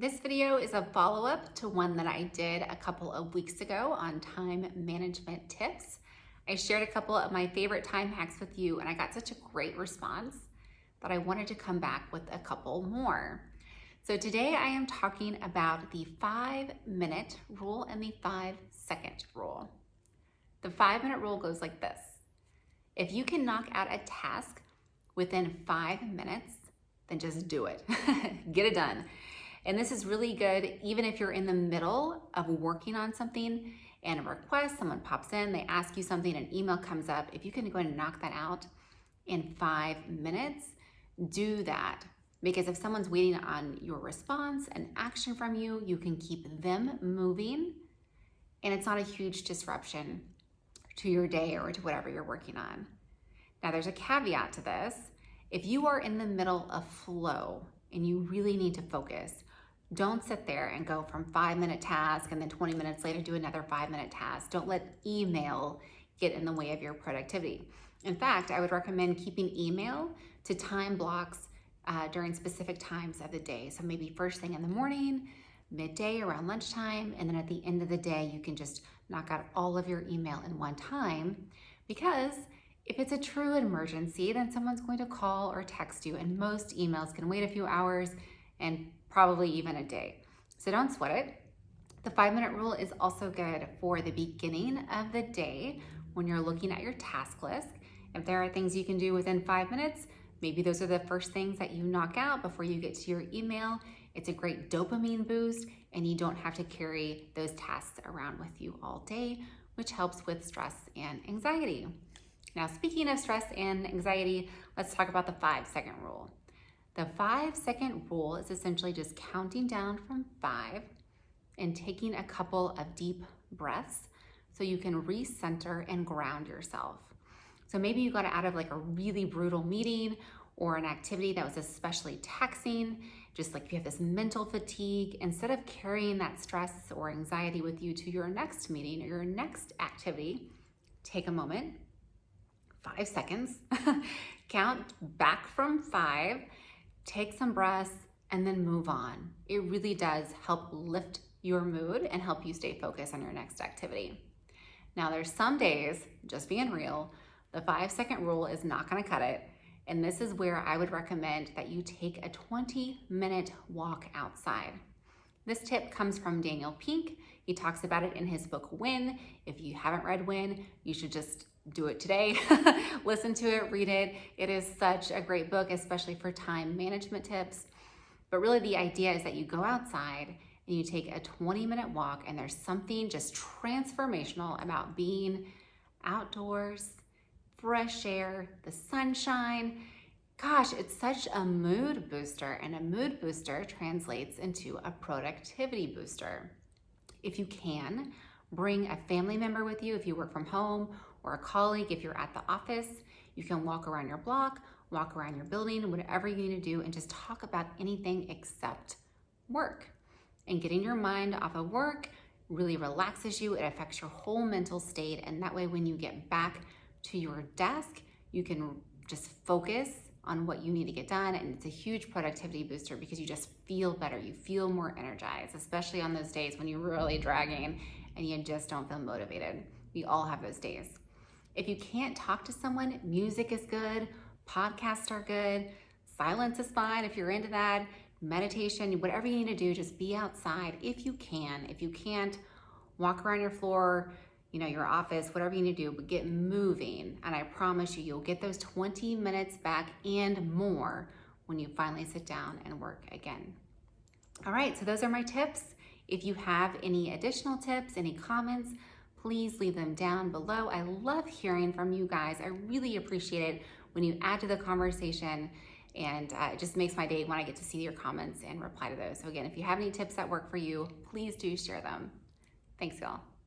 This video is a follow-up to one that I did a couple of weeks ago on time management tips. I shared a couple of my favorite time hacks with you and I got such a great response that I wanted to come back with a couple more. So today I am talking about the 5-minute rule and the 5-second rule. The 5-minute rule goes like this. If you can knock out a task within 5 minutes, then just do it. Get it done. And this is really good even if you're in the middle of working on something and a request, someone pops in, they ask you something, an email comes up. If you can go and knock that out in 5 minutes, do that. Because if someone's waiting on your response and action from you, you can keep them moving and it's not a huge disruption to your day or to whatever you're working on. Now there's a caveat to this. If you are in the middle of flow and you really need to focus, don't sit there and go from 5-minute task and then 20 minutes later do another 5-minute task. Don't let email get in the way of your productivity. In fact, I would recommend keeping email to time blocks during specific times of the day. So maybe first thing in the morning, midday, around lunchtime, and then at the end of the day, you can just knock out all of your email in one time. Because if it's a true emergency, then someone's going to call or text you, and most emails can wait a few hours and probably even a day. So don't sweat it. The 5-minute rule is also good for the beginning of the day when you're looking at your task list. If there are things you can do within 5 minutes, maybe those are the first things that you knock out before you get to your email. It's a great dopamine boost and you don't have to carry those tasks around with you all day, which helps with stress and anxiety. Now, speaking of stress and anxiety, let's talk about the 5-second rule. The 5-second rule is essentially just counting down from 5 and taking a couple of deep breaths so you can recenter and ground yourself. So maybe you got out of like a really brutal meeting or an activity that was especially taxing, just like you have this mental fatigue. Instead of carrying that stress or anxiety with you to your next meeting or your next activity, take a moment, 5 seconds, count back from 5, take some breaths, and then move on. It really does help lift your mood and help you stay focused on your next activity. Now there's some days, just being real, the 5-second rule is not gonna cut it. And this is where I would recommend that you take a 20-minute walk outside. This tip comes from Daniel Pink. He talks about it in his book, Win. If you haven't read Win, you should just do it today. Listen to it, read it. It is such a great book, especially for time management tips. But really the idea is that you go outside and you take a 20-minute walk, and there's something just transformational about being outdoors, fresh air, the sunshine. Gosh, it's such a mood booster, and a mood booster translates into a productivity booster. If you can, bring a family member with you if you work from home, or a colleague if you're at the office. You can walk around your block, walk around your building, whatever you need to do, and just talk about anything except work. And getting your mind off of work really relaxes you. It affects your whole mental state, and that way when you get back to your desk, you can just focus on what you need to get done, and it's a huge productivity booster because you just feel better. You feel more energized, especially on those days when you're really dragging and you just don't feel motivated. We all have those days. If you can't talk to someone, music is good, podcasts are good, silence is fine if you're into that, meditation, whatever you need to do, just be outside if you can. If you can't, walk around your floor, your office, whatever you need to do, but get moving. And I promise you, you'll get those 20 minutes back and more when you finally sit down and work again. All right, so those are my tips. If you have any additional tips, any comments, please leave them down below. I love hearing from you guys. I really appreciate it when you add to the conversation, and it just makes my day when I get to see your comments and reply to those. So again, if you have any tips that work for you, please do share them. Thanks, y'all.